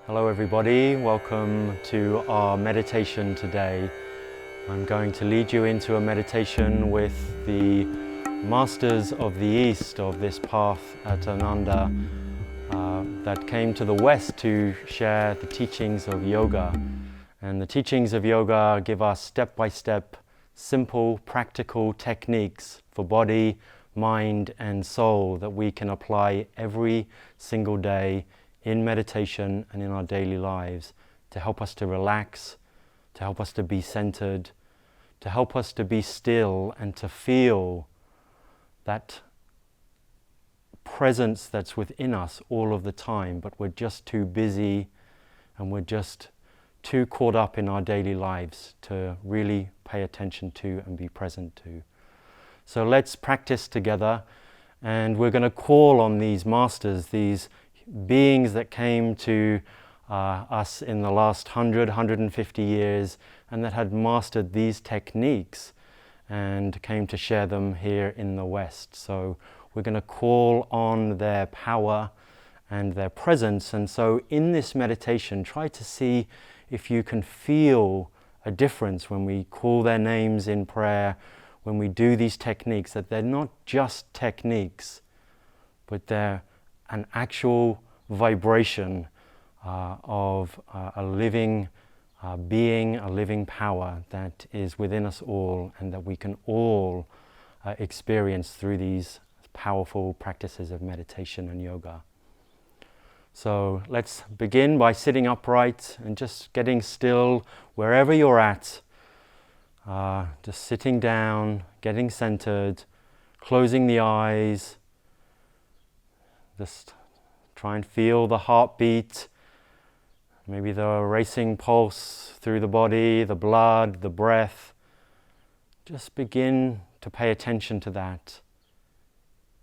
Hello everybody, welcome to our meditation today. I'm going to lead you into a meditation with the masters of the East of this path at Ananda that came to the West to share the teachings of yoga. And the teachings of yoga give us step-by-step, simple, practical techniques for body, mind and soul that we can apply every single day in meditation and in our daily lives to help us to relax, to help us to be centered, to help us to be still and to feel that presence that's within us all of the time, but we're just too busy and we're just too caught up in our daily lives to really pay attention to and be present to. So let's practice together, and we're going to call on these masters, these beings that came to us in the last 150 years and that had mastered these techniques and came to share them here in the West. So we're going to call on their power and their presence. And so in this meditation, try to see if you can feel a difference when we call their names in prayer, when we do these techniques, that they're not just techniques, but they're an actual vibration of a living being, a living power that is within us all and that we can all experience through these powerful practices of meditation and yoga. So let's begin by sitting upright and just getting still wherever you're at. Just sitting down, getting centered, closing the eyes. Just try and feel the heartbeat, maybe the racing pulse through the body, the blood, the breath. Just begin to pay attention to that.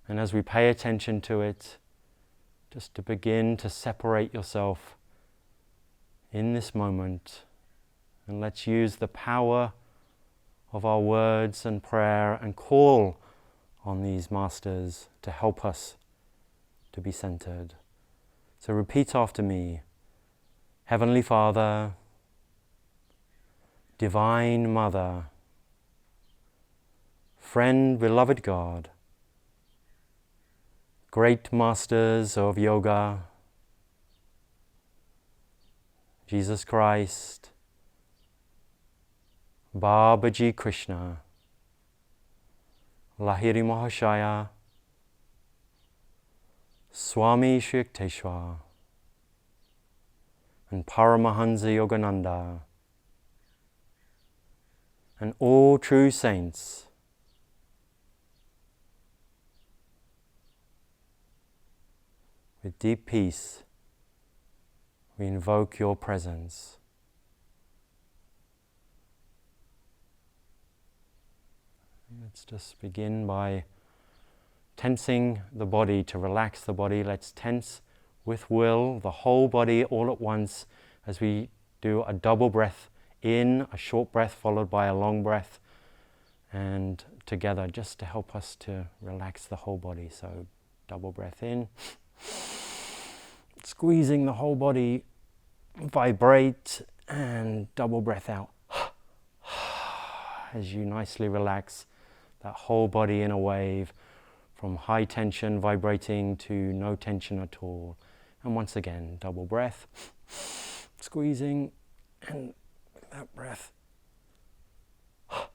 And as we pay attention to it, just to begin to separate yourself in this moment. And let's use the power of our words and prayer and call on these masters to help us to be centered. So repeat after me. Heavenly Father, Divine Mother, Friend, Beloved God, Great Masters of Yoga, Jesus Christ, Babaji Krishna, Lahiri Mahashaya, Swami Shri Yukteswar, and Paramhansa Yogananda, and all true saints, with deep peace, we invoke your presence. Let's just begin by tensing the body to relax the body. Let's tense with will the whole body all at once as we do a double breath in, a short breath followed by a long breath, and together just to help us to relax the whole body. So double breath in, squeezing the whole body, vibrate, and double breath out as you nicely relax that whole body in a wave from high tension vibrating to no tension at all. And once again, double breath, squeezing, and that breath. And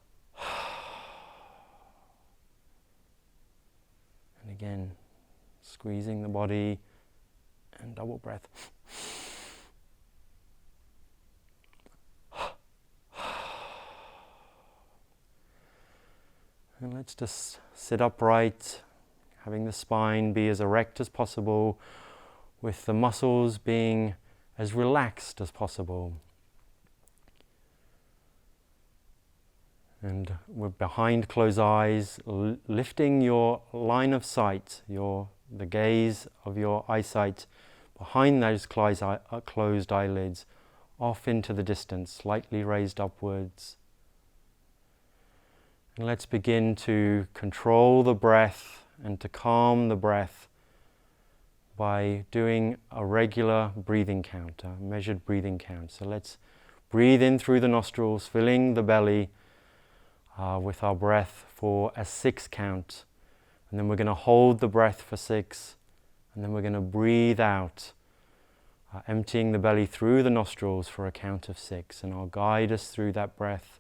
again, squeezing the body and double breath. And let's just sit upright, having the spine be as erect as possible, with the muscles being as relaxed as possible. And we're behind closed eyes, lifting your line of sight, the gaze of your eyesight behind those closed eyelids, off into the distance, slightly raised upwards. And let's begin to control the breath and to calm the breath by doing a regular breathing count, a measured breathing count. So let's breathe in through the nostrils, filling the belly with our breath for a 6 count. And then we're going to hold the breath for 6. And then we're going to breathe out, emptying the belly through the nostrils for a count of 6. And I'll guide us through that breath.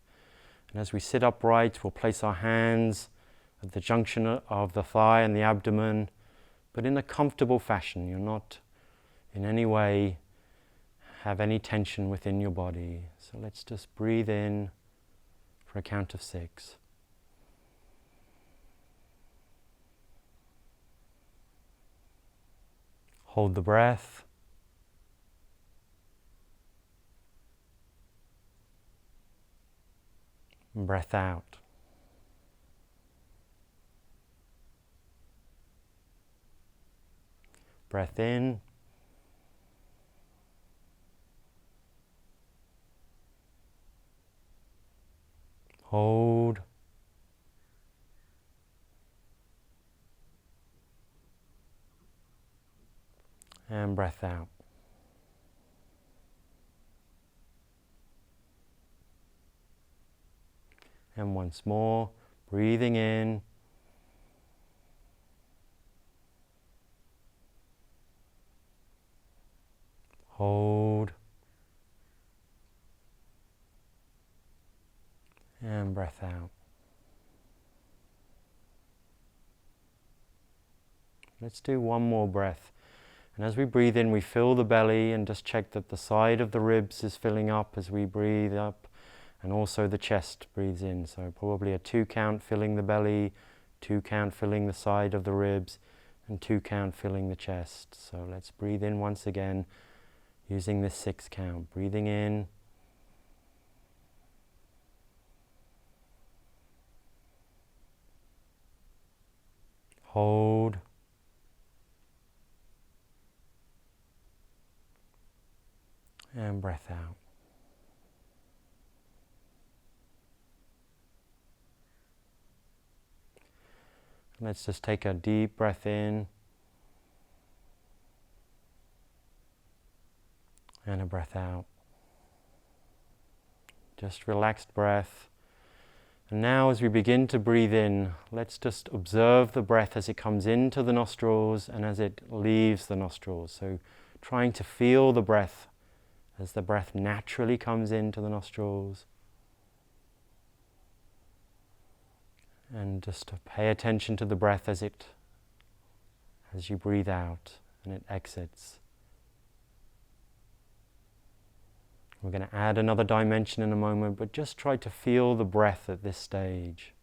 And as we sit upright, we'll place our hands at the junction of the thigh and the abdomen, but in a comfortable fashion. You're not in any way have any tension within your body. So let's just breathe in for a count of 6. Hold the breath. And breath out. Breath in. Hold. And breath out. And once more, breathing in. Hold. And breath out. Let's do one more breath. And as we breathe in, we fill the belly and just check that the side of the ribs is filling up as we breathe up, and also the chest breathes in. So probably a 2 count filling the belly, 2 count filling the side of the ribs, and 2 count filling the chest. So let's breathe in once again using this 6 count. Breathing in. Hold. And breath out. Let's just take a deep breath in and a breath out. Just relaxed breath. And now as we begin to breathe in, let's just observe the breath as it comes into the nostrils and as it leaves the nostrils. So trying to feel the breath as the breath naturally comes into the nostrils. And just to pay attention to the breath as you breathe out and it exits. We're going to add another dimension in a moment, but just try to feel the breath at this stage.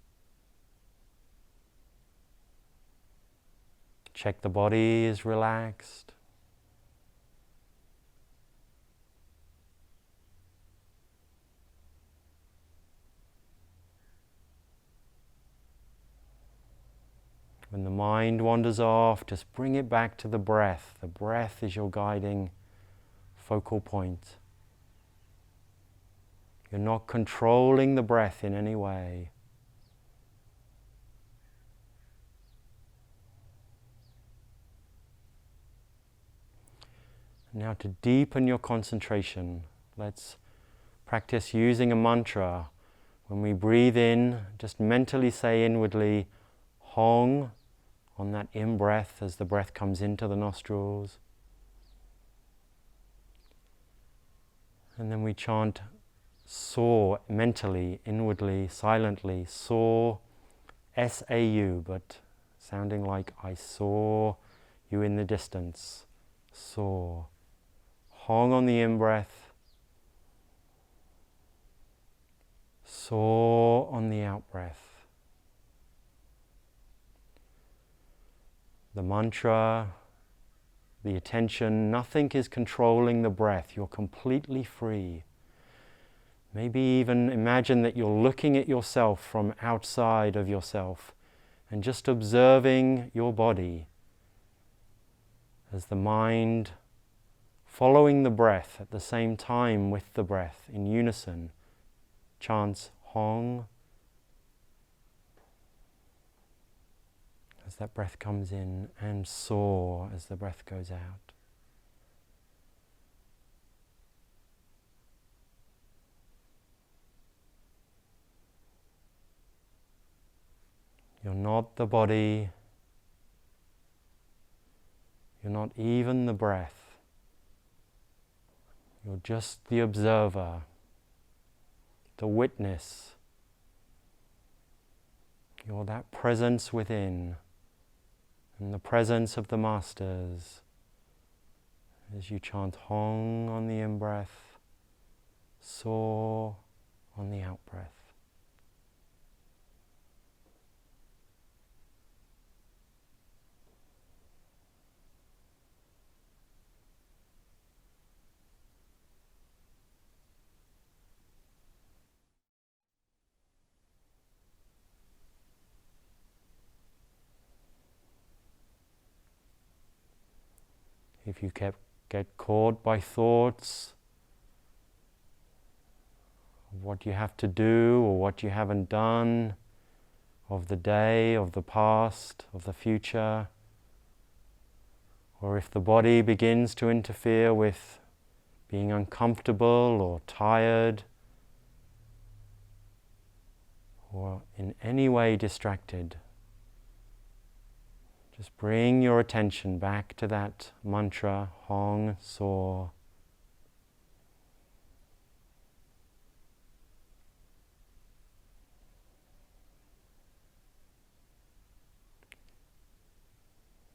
Check the body is relaxed. When the mind wanders off, just bring it back to the breath. The breath is your guiding focal point. You're not controlling the breath in any way. Now to deepen your concentration, let's practice using a mantra. When we breathe in, just mentally say inwardly, Hong, on that in-breath as the breath comes into the nostrils. And then we chant saw mentally, inwardly, silently, saw, S-A-U, but sounding like I saw you in the distance. Saw. Hong on the in-breath. Saw on the out-breath. The mantra, the attention, nothing is controlling the breath. You're completely free. Maybe even imagine that you're looking at yourself from outside of yourself and just observing your body as the mind following the breath at the same time with the breath in unison chants Hong. as that breath comes in, and soar as the breath goes out. You're not the body, you're not even the breath, you're just the observer, the witness. You're that presence within, and the presence of the masters as you chant Hong on the in-breath, soar on the out-breath. If you get caught by thoughts of what you have to do or what you haven't done, of the day, of the past, of the future, or if the body begins to interfere with being uncomfortable or tired, or in any way distracted, just bring your attention back to that mantra, Hong, soar.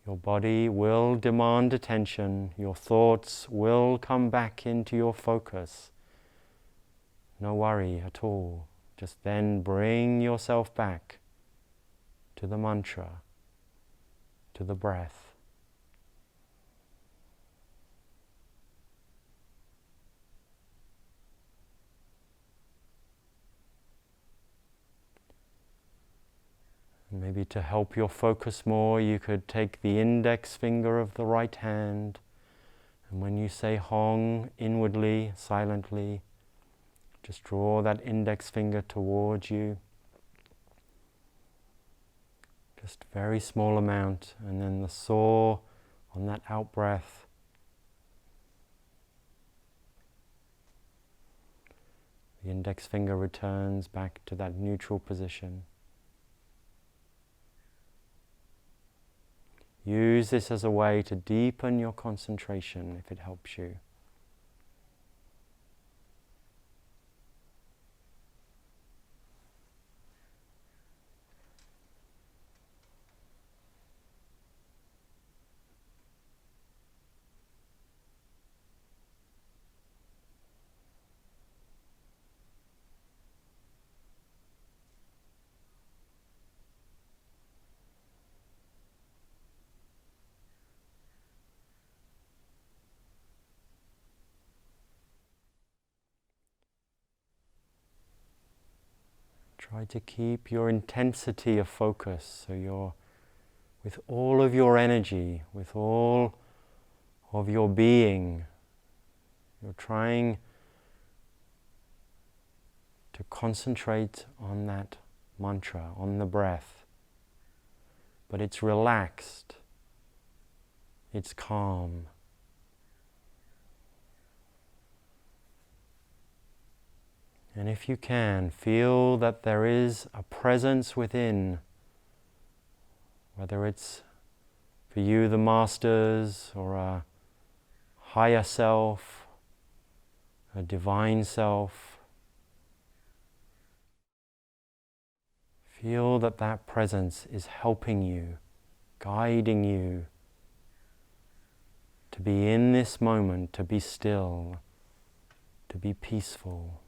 Your body will demand attention, your thoughts will come back into your focus. No worry at all. Just then bring yourself back to the mantra, to the breath. And maybe to help your focus more, you could take the index finger of the right hand, and when you say Hong inwardly, silently, just draw that index finger towards you. Just very small amount, and then the soar on that out breath. The index finger returns back to that neutral position. Use this as a way to deepen your concentration if it helps you. Try to keep your intensity of focus, so you're with all of your energy, with all of your being. You're trying to concentrate on that mantra, on the breath. But it's relaxed, it's calm. And if you can, feel that there is a presence within, whether it's for you the masters, or a higher self, a divine self. Feel that that presence is helping you, guiding you to be in this moment, to be still, to be peaceful.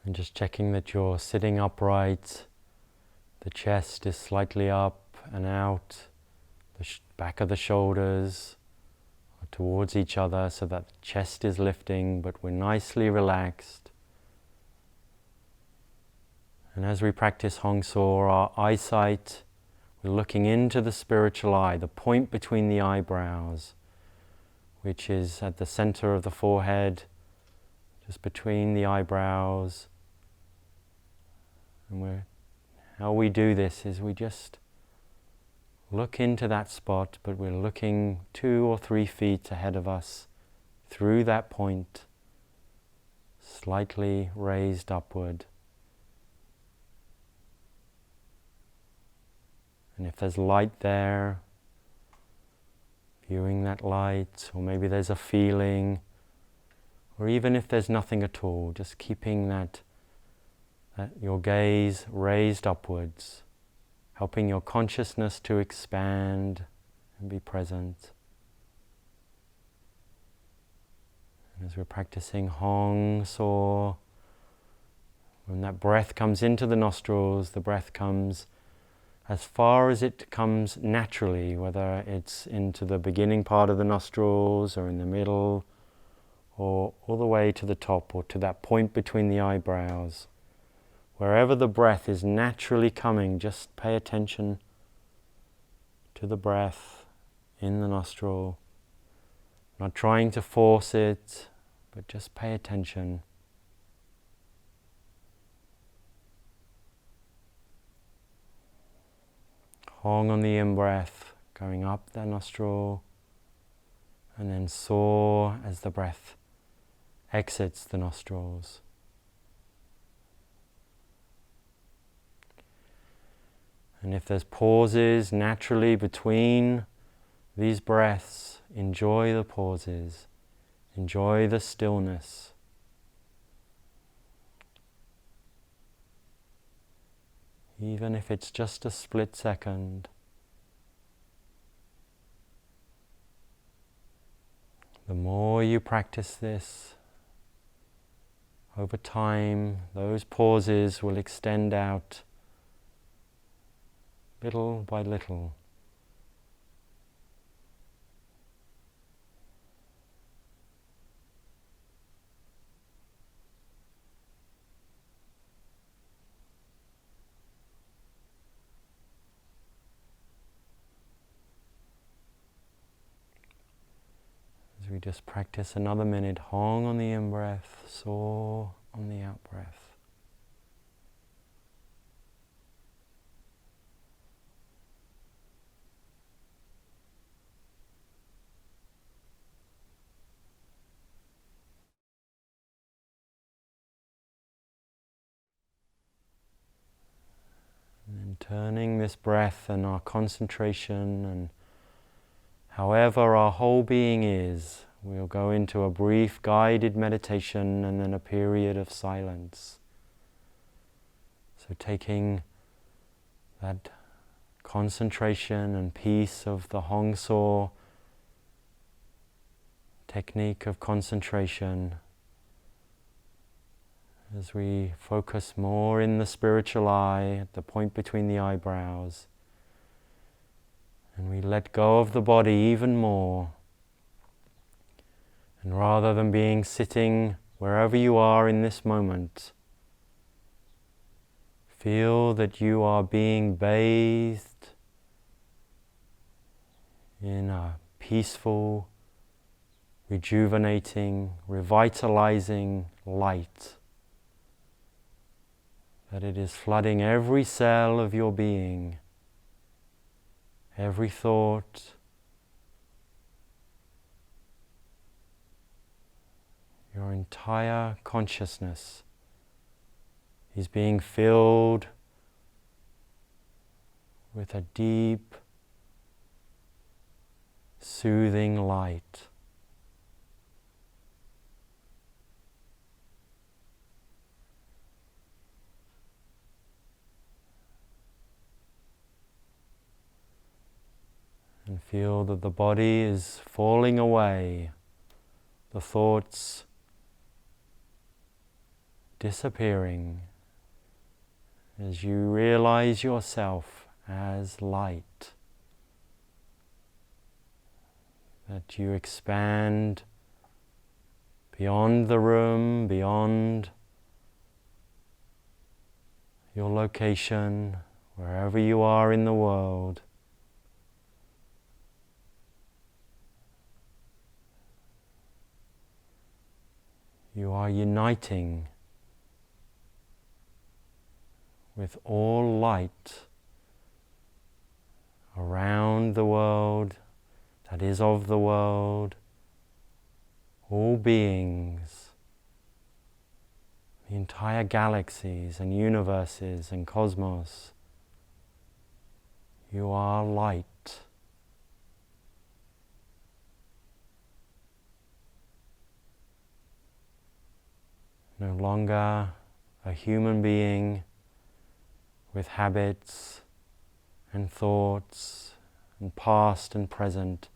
And just checking that you're sitting upright, the chest is slightly up and out, the back of the shoulders towards each other so that the chest is lifting, but we're nicely relaxed. And as we practice Hong So, our eyesight, we're looking into the spiritual eye, the point between the eyebrows, which is at the center of the forehead, just between the eyebrows. And how we do this is we just look into that spot, but we're looking 2 or 3 feet ahead of us through that point, slightly raised upward. And if there's light there, viewing that light, or maybe there's a feeling, or even if there's nothing at all, just keeping that your gaze raised upwards, helping your consciousness to expand and be present. And as we're practicing Hong So, when that breath comes into the nostrils, the breath comes as far as it comes naturally, whether it's into the beginning part of the nostrils or in the middle, or all the way to the top or to that point between the eyebrows. Wherever the breath is naturally coming, just pay attention to the breath in the nostril. Not trying to force it, but just pay attention. Hong on the in-breath, going up the nostril, and then So as the breath exits the nostrils. And if there's pauses naturally between these breaths, enjoy the pauses, enjoy the stillness. Even if it's just a split second. The more you practice this, over time, those pauses will extend out little by little. As we just practice another minute, Hong on the in-breath, So on the out-breath. And then turning this breath and our concentration, and however our whole being is, we'll go into a brief guided meditation and then a period of silence. So taking that concentration and peace of the Hong So technique of concentration, as we focus more in the spiritual eye, at the point between the eyebrows, and we let go of the body even more. And rather than being sitting wherever you are in this moment, feel that you are being bathed in a peaceful, rejuvenating, revitalizing light. That it is flooding every cell of your being, every thought, your entire consciousness is being filled with a deep, soothing light. And feel that the body is falling away, the thoughts disappearing as you realize yourself as light. that you expand beyond the room, beyond your location, wherever you are in the world. You are uniting with all light around the world, that is of the world, all beings, the entire galaxies and universes and cosmos. You are light. No longer a human being with habits and thoughts and past and present.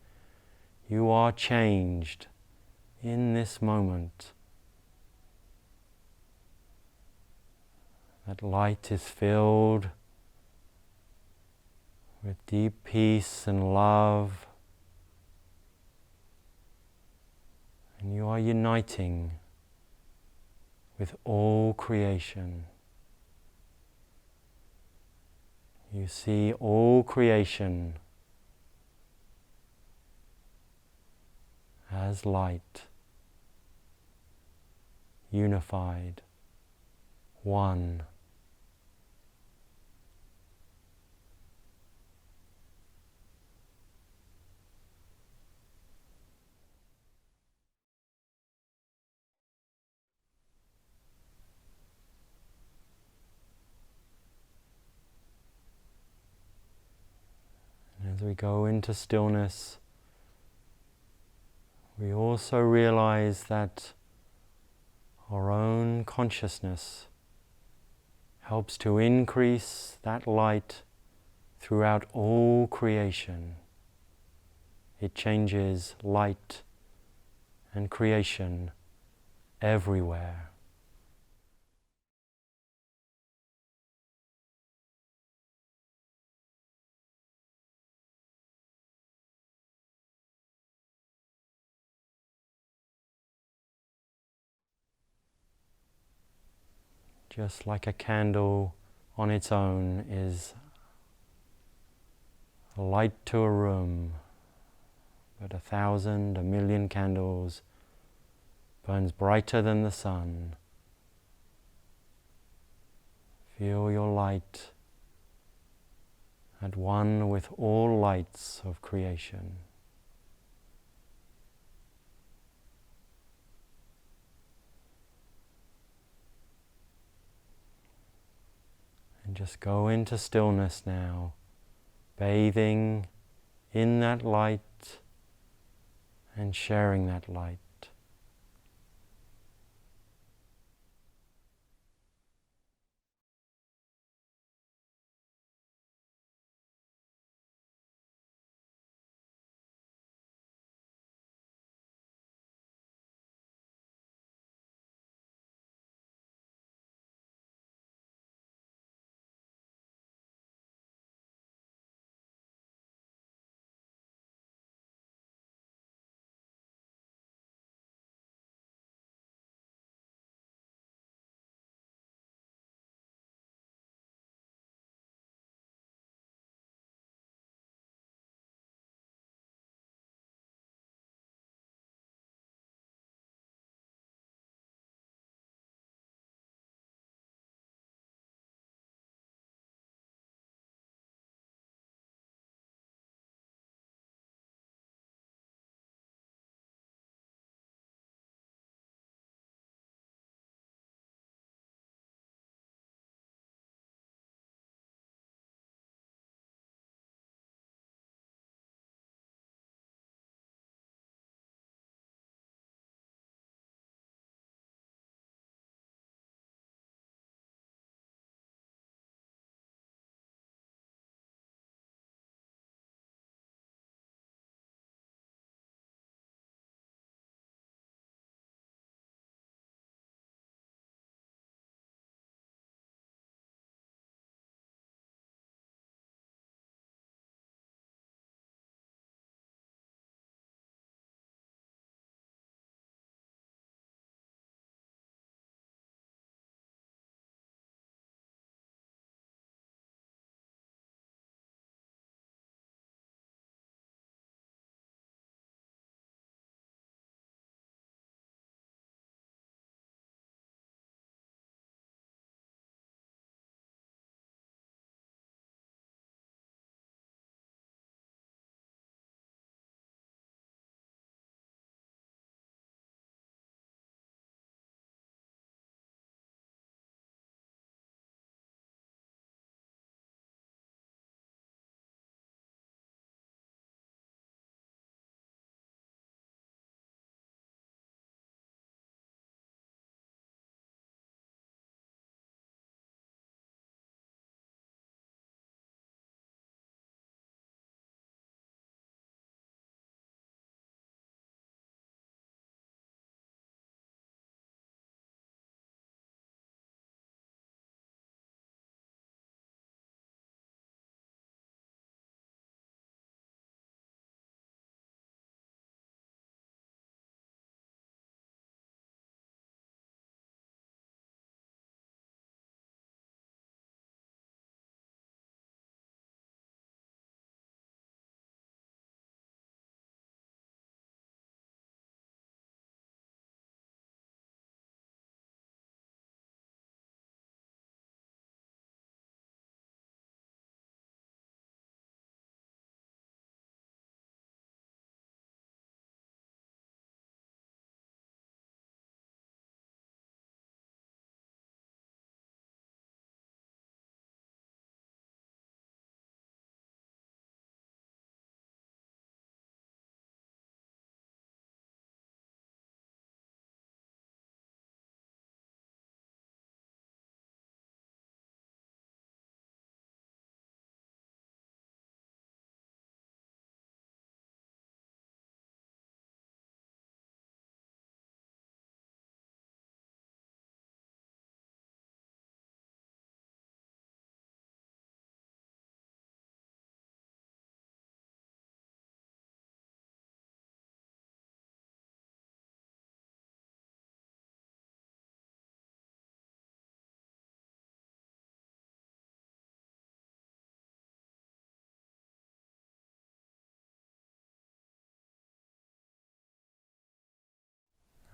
You are changed in this moment. That light is filled with deep peace and love, and you are uniting with all creation. You see all creation as light, unified, one. As we go into stillness, we also realize that our own consciousness helps to increase that light throughout all creation. It changes light and creation everywhere. Just like a candle on its own is a light to a room, but 1,000, 1,000,000 candles burns brighter than the sun. Feel your light at one with all lights of creation. And just go into stillness now, bathing in that light and sharing that light.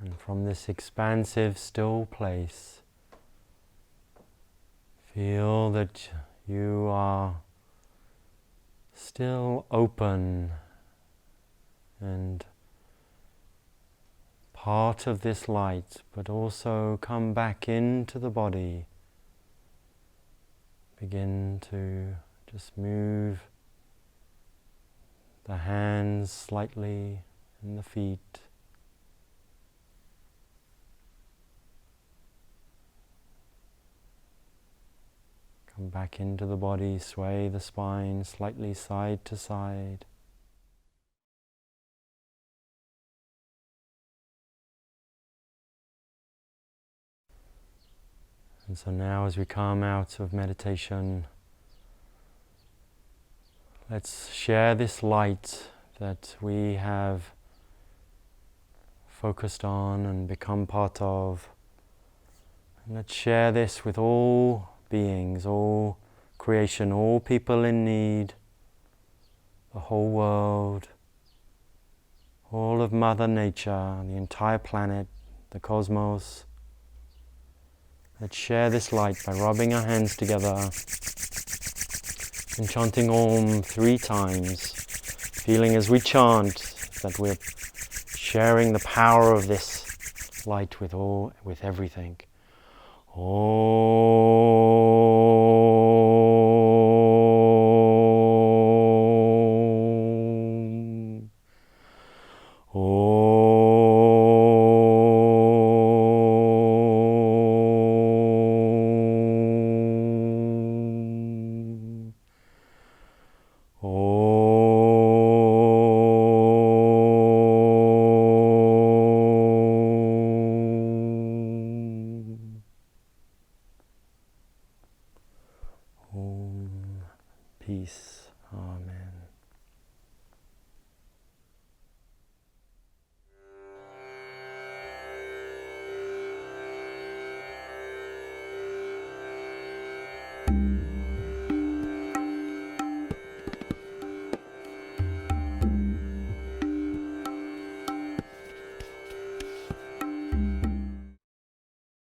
And from this expansive, still place, feel that you are still open and part of this light, but also come back into the body. Begin to just move the hands slightly and the feet. Come back into the body, sway the spine slightly side to side. And so now as we come out of meditation, let's share this light that we have focused on and become part of. And let's share this with all beings, all creation, all people in need, the whole world, all of Mother Nature, the entire planet, the cosmos. Let's share this light by rubbing our hands together and chanting Om 3 times, feeling as we chant that we're sharing the power of this light with everything. Om. Om. Peace. Amen.